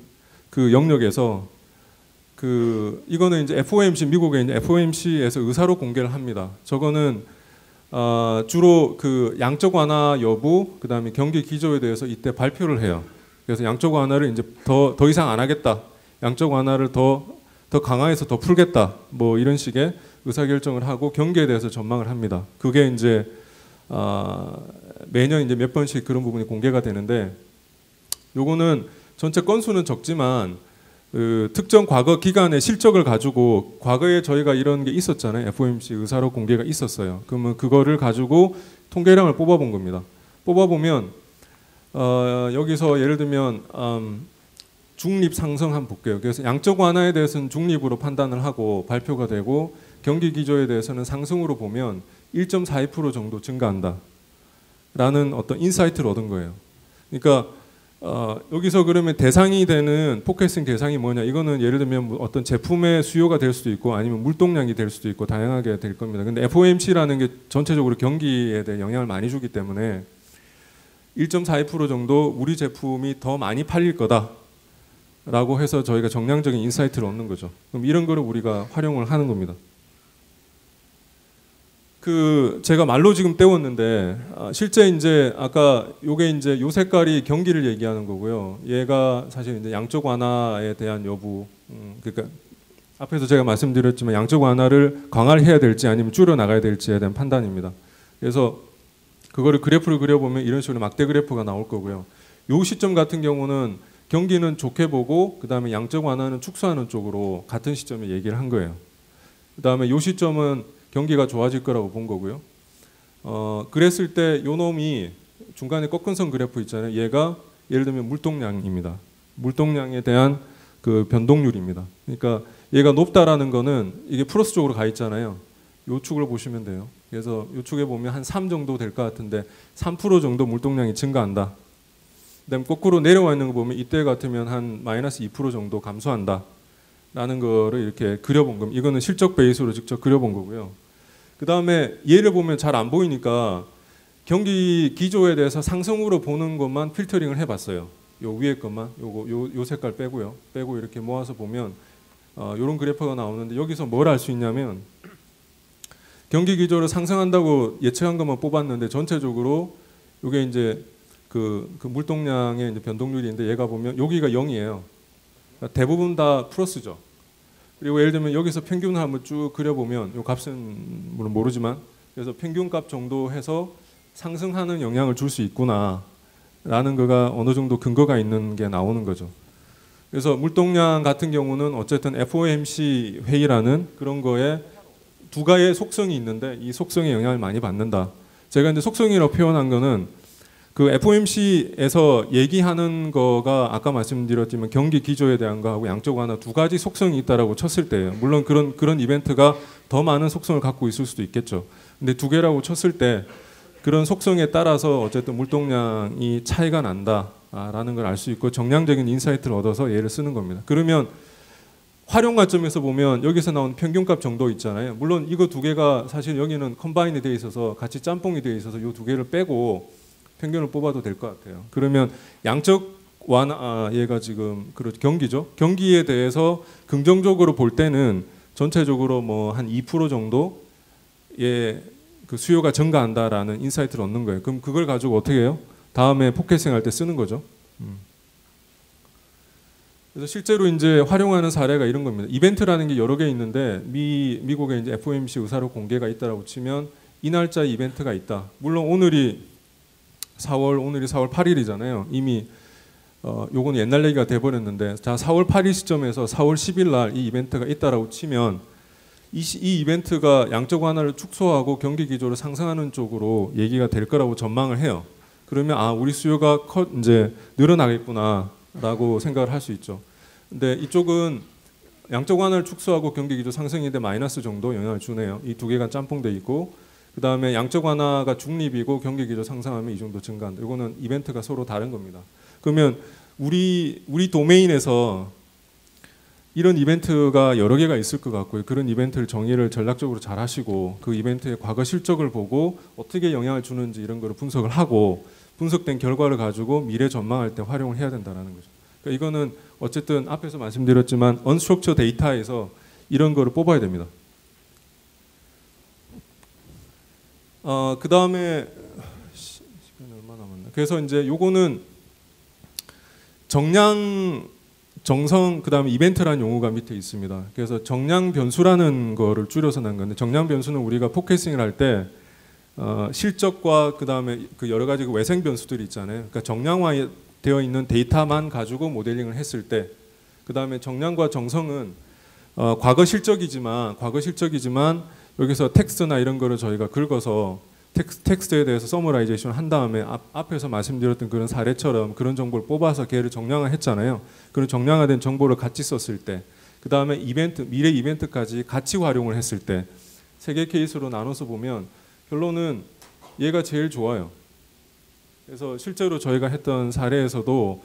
그 영역에서 이거는 이제 FOMC 미국에 있는 FOMC에서 의사로 공개를 합니다. 저거는 주로 그 양적 완화 여부, 그 다음에 경기 기조에 대해서 이때 발표를 해요. 그래서 양적 완화를 이제 더 이상 안 하겠다. 양적 완화를 더 강화해서 더 풀겠다. 뭐 이런 식의 의사결정을 하고 경기에 대해서 전망을 합니다. 그게 이제 매년 이제 몇 번씩 그런 부분이 공개가 되는데, 요거는 전체 건수는 적지만 그 특정 과거 기간의 실적을 가지고 과거에 저희가 이런 게 있었잖아요. FOMC 의사로 공개가 있었어요. 그러면 그거를 가지고 통계량을 뽑아본 겁니다. 뽑아보면 여기서 예를 들면 중립 상승 한번 볼게요. 그래서 양적 완화에 대해서는 중립으로 판단을 하고 발표가 되고 경기 기조에 대해서는 상승으로 보면 1.42% 정도 증가한다 라는 어떤 인사이트를 얻은 거예요. 그러니까 여기서 그러면 대상이 되는 포커싱 대상이 뭐냐, 이거는 예를 들면 어떤 제품의 수요가 될 수도 있고 아니면 물동량이 될 수도 있고 다양하게 될 겁니다. 근데 FOMC라는 게 전체적으로 경기에 대해 영향을 많이 주기 때문에 1.42% 정도 우리 제품이 더 많이 팔릴 거다 라고 해서 저희가 정량적인 인사이트를 얻는 거죠. 그럼 이런 거를 우리가 활용을 하는 겁니다. 제가 말로 지금 떼웠는데 실제 이제 아까 요게 이제 요 색깔이 경기를 얘기하는 거고요. 얘가 사실 이제 양적 완화에 대한 여부. 그러니까 앞에서 제가 말씀드렸지만 양적 완화를 강화를 해야 될지 아니면 줄여 나가야 될지에 대한 판단입니다. 그래서 그거를 그래프를 그려보면 이런 식으로 막대 그래프가 나올 거고요. 요 시점 같은 경우는 경기는 좋게 보고 그 다음에 양적 완화는 축소하는 쪽으로 같은 시점에 얘기를 한 거예요. 그 다음에 요 시점은 경기가 좋아질 거라고 본 거고요. 그랬을 때 요 놈이 중간에 꺾은 선 그래프 있잖아요. 얘가 예를 들면 물동량입니다. 물동량에 대한 그 변동률입니다. 그러니까 얘가 높다라는 거는 이게 플러스 쪽으로 가 있잖아요. 요 축을 보시면 돼요. 그래서 요 축에 보면 한 3 정도 될 것 같은데 3% 정도 물동량이 증가한다. 그다음 거꾸로 내려와 있는 거 보면 이때 같으면 한 마이너스 2% 정도 감소한다. 라는 거를 이렇게 그려본 겁니다. 이거는 실적 베이스로 직접 그려본 거고요. 그 다음에 얘를 보면 잘 안 보이니까 경기 기조에 대해서 상승으로 보는 것만 필터링을 해봤어요. 요 위에 것만, 요 색깔 빼고요. 빼고 이렇게 모아서 보면 요런 그래프가 나오는데 여기서 뭘 알 수 있냐면 경기 기조를 상승한다고 예측한 것만 뽑았는데 전체적으로 요게 이제 그 물동량의 이제 변동률인데 얘가 보면 여기가 0이에요. 그러니까 대부분 다 플러스죠. 그리고 예를 들면 여기서 평균을 한번 쭉 그려보면 이 값은 물론 모르지만 그래서 평균값 정도 해서 상승하는 영향을 줄 수 있구나 라는 거가 어느 정도 근거가 있는 게 나오는 거죠. 그래서 물동량 같은 경우는 어쨌든 FOMC 회의라는 그런 거에 두 가지의 속성이 있는데 이 속성에 영향을 많이 받는다. 제가 이제 속성이라고 표현한 거는 그 FOMC에서 얘기하는 거가 아까 말씀드렸지만 경기 기조에 대한 거하고 양적 완화 두 가지 속성이 있다라고 쳤을 때예요. 물론 그런 이벤트가 더 많은 속성을 갖고 있을 수도 있겠죠. 근데 두 개라고 쳤을 때 그런 속성에 따라서 어쨌든 물동량이 차이가 난다라는 걸 알 수 있고 정량적인 인사이트를 얻어서 얘를 쓰는 겁니다. 그러면 활용 관점에서 보면 여기서 나온 평균값 정도 있잖아요. 물론 이거 두 개가 사실 여기는 컴바인이 되어 있어서 같이 짬뽕이 되어 있어서 이 두 개를 빼고 평균을 뽑아도 될 것 같아요. 그러면 양적 완화 얘가 지금 경기죠. 경기에 대해서 긍정적으로 볼 때는 전체적으로 뭐 한 2% 정도의 그 수요가 증가한다라는 인사이트를 얻는 거예요. 그럼 그걸 가지고 어떻게 해요? 다음에 포켓싱 할 때 쓰는 거죠. 그래서 실제로 이제 활용하는 사례가 이런 겁니다. 이벤트라는 게 여러 개 있는데 미국에 이제 FOMC 의사록 공개가 있다라고 치면 이 날짜 이벤트가 있다. 물론 오늘이 4월 8일이잖아요. 이미 요건 옛날 얘기가 돼버렸는데 자 4월 8일 시점에서 4월 10일 날 이 이벤트가 있다라고 치면 이 이벤트가 양적 완화를 축소하고 경기 기조를 상승하는 쪽으로 얘기가 될 거라고 전망을 해요. 그러면 우리 수요가 이제 늘어나겠구나라고 생각을 할 수 있죠. 근데 이쪽은 양적 완화를 축소하고 경기 기조 상승인데 마이너스 정도 영향을 주네요. 이 두 개가 짬뽕돼 있고 그 다음에 양적 완화가 중립이고 경기 기조 상승하면 이 정도 증가한다. 이거는 이벤트가 서로 다른 겁니다. 그러면 우리 도메인에서 이런 이벤트가 여러 개가 있을 것 같고요. 그런 이벤트를 정의를 전략적으로 잘 하시고 그 이벤트의 과거 실적을 보고 어떻게 영향을 주는지 이런 거를 분석을 하고 분석된 결과를 가지고 미래 전망할 때 활용을 해야 된다는 거죠. 그러니까 이거는 어쨌든 앞에서 말씀드렸지만 언스트럭처 데이터에서 이런 거를 뽑아야 됩니다. 그 다음에 시간이 얼마 남았나? 그래서 이제 요거는 정량, 정성, 그 다음에 이벤트라는 용어가 밑에 있습니다. 그래서 정량 변수라는 거를 줄여서 난 건데 정량 변수는 우리가 포켓싱을 할 때 실적과 그 다음에 그 여러 가지 그 외생 변수들이 있잖아요. 그러니까 정량화되어 있는 데이터만 가지고 모델링을 했을 때, 그 다음에 정량과 정성은 과거 실적이지만 여기서 텍스트나 이런 거를 저희가 긁어서 텍스트에 대해서 서머라이제이션 한 다음에 앞에서 말씀드렸던 그런 사례처럼 그런 정보를 뽑아서 걔를 정량화했잖아요. 그런 정량화된 정보를 같이 썼을 때, 그 다음에 미래 이벤트까지 같이 활용을 했을 때 세 개 케이스로 나눠서 보면 결론은 얘가 제일 좋아요. 그래서 실제로 저희가 했던 사례에서도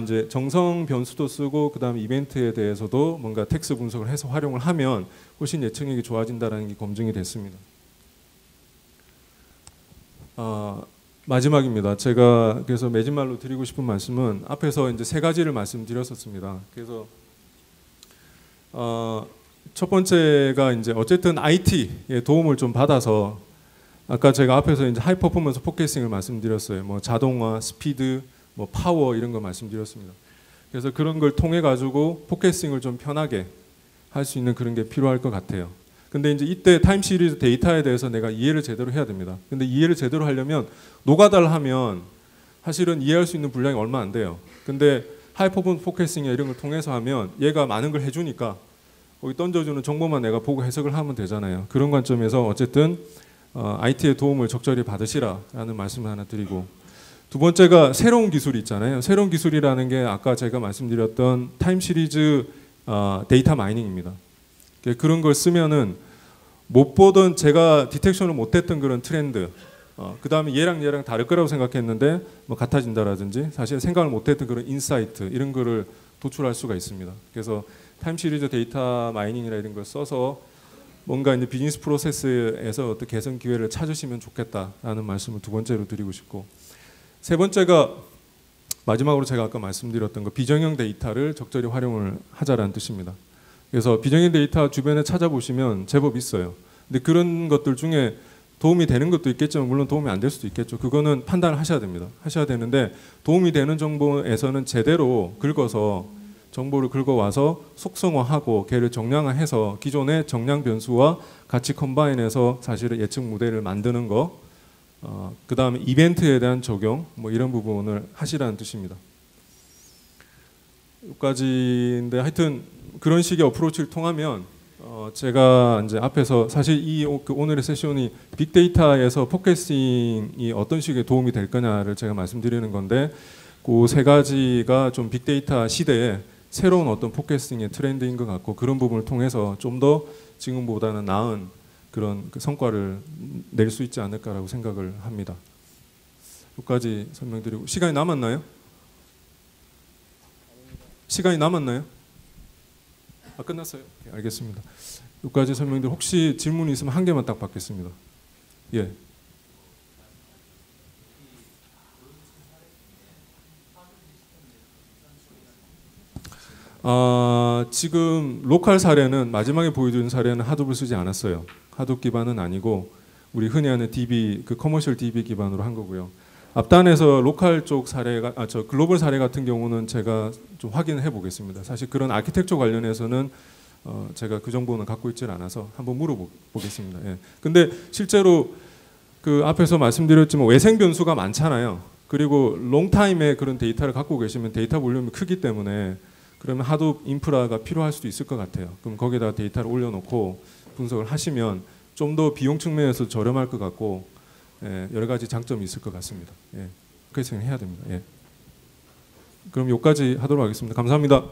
이제 정성 변수도 쓰고 그 다음에 이벤트에 대해서도 뭔가 텍스트 분석을 해서 활용을 하면 훨씬 예측력이 좋아진다는 게 검증이 됐습니다. 마지막입니다. 제가 그래서 매진말로 드리고 싶은 말씀은 앞에서 이제 세 가지를 말씀드렸었습니다. 그래서 첫 번째가 이제 어쨌든 IT의 도움을 좀 받아서 아까 제가 앞에서 이제 하이 퍼포먼스 포켓싱을 말씀드렸어요. 뭐 자동화, 스피드, 뭐 파워 이런 거 말씀드렸습니다. 그래서 그런 걸 통해 가지고 포켓싱을 좀 편하게 할 수 있는 그런 게 필요할 것 같아요. 근데 이제 이때 타임 시리즈 데이터에 대해서 내가 이해를 제대로 해야 됩니다. 근데 이해를 제대로 하려면 노가다를 하면 사실은 이해할 수 있는 분량이 얼마 안 돼요. 근데 하이 퍼포먼스 포켓싱이나 이런 걸 통해서 하면 얘가 많은 걸 해주니까 거기 던져주는 정보만 내가 보고 해석을 하면 되잖아요. 그런 관점에서 어쨌든 IT의 도움을 적절히 받으시라라는 말씀을 하나 드리고, 두 번째가 새로운 기술이 있잖아요. 새로운 기술이라는 게 아까 제가 말씀드렸던 타임 시리즈 데이터 마이닝입니다. 그런 걸 쓰면은 못 보던 제가 디텍션을 못했던 그런 트렌드, 그 다음에 얘랑 다를 거라고 생각했는데 뭐 같아진다라든지 사실 생각을 못했던 그런 인사이트 이런 거를 도출할 수가 있습니다. 그래서 타임 시리즈 데이터 마이닝이나 이런 걸 써서 뭔가 이제 비즈니스 프로세스에서 어떤 개선 기회를 찾으시면 좋겠다라는 말씀을 두 번째로 드리고 싶고, 세 번째가 마지막으로 제가 아까 말씀드렸던 거 비정형 데이터를 적절히 활용을 하자라는 뜻입니다. 그래서 비정형 데이터 주변에 찾아보시면 제법 있어요. 근데 그런 것들 중에 도움이 되는 것도 있겠지만 물론 도움이 안 될 수도 있겠죠. 그거는 판단을 하셔야 됩니다. 하셔야 되는데 도움이 되는 정보에서는 제대로 긁어서 정보를 긁어와서 속성화하고 걔를 정량화해서 기존의 정량 변수와 같이 컴바인해서 사실은 예측 모델을 만드는 거, 그 다음에 이벤트에 대한 적용 뭐 이런 부분을 하시라는 뜻입니다. 여기까지인데 하여튼 그런 식의 어프로치를 통하면 제가 이제 앞에서 사실 그 오늘의 세션이 빅데이터에서 포커싱이 어떤 식의 도움이 될 거냐를 제가 말씀드리는 건데, 그 세 가지가 좀 빅데이터 시대에 새로운 어떤 포커싱의 트렌드인 것 같고, 그런 부분을 통해서 좀 더 지금보다는 나은 그런 그 성과를 낼 수 있지 않을까라고 생각을 합니다. 여기까지 설명드리고, 시간이 남았나요? 시간이 남았나요? 끝났어요. 알겠습니다. 여기까지 설명드리고, 혹시 질문이 있으면 한 개만 딱 받겠습니다. 예. 지금 로컬 사례는, 마지막에 보여준 사례는 하둡을 쓰지 않았어요. 하둡 기반은 아니고 우리 흔히 하는 DB, 그 커머셜 DB 기반으로 한 거고요. 앞단에서 로컬 쪽 사례가, 글로벌 사례 같은 경우는 제가 좀 확인해 보겠습니다. 사실 그런 아키텍처 관련해서는 제가 그 정보는 갖고 있질 않아서 한번 물어보겠습니다. 예. 근데 실제로 그 앞에서 말씀드렸지만 외생 변수가 많잖아요. 그리고 롱타임에 그런 데이터를 갖고 계시면 데이터 볼륨이 크기 때문에, 그러면 하둡 인프라가 필요할 수도 있을 것 같아요. 그럼 거기다 데이터를 올려놓고 분석을 하시면 좀 더 비용 측면에서 저렴할 것 같고, 예, 여러 가지 장점이 있을 것 같습니다. 예, 그렇게 생각해야 됩니다. 예. 그럼 여기까지 하도록 하겠습니다. 감사합니다.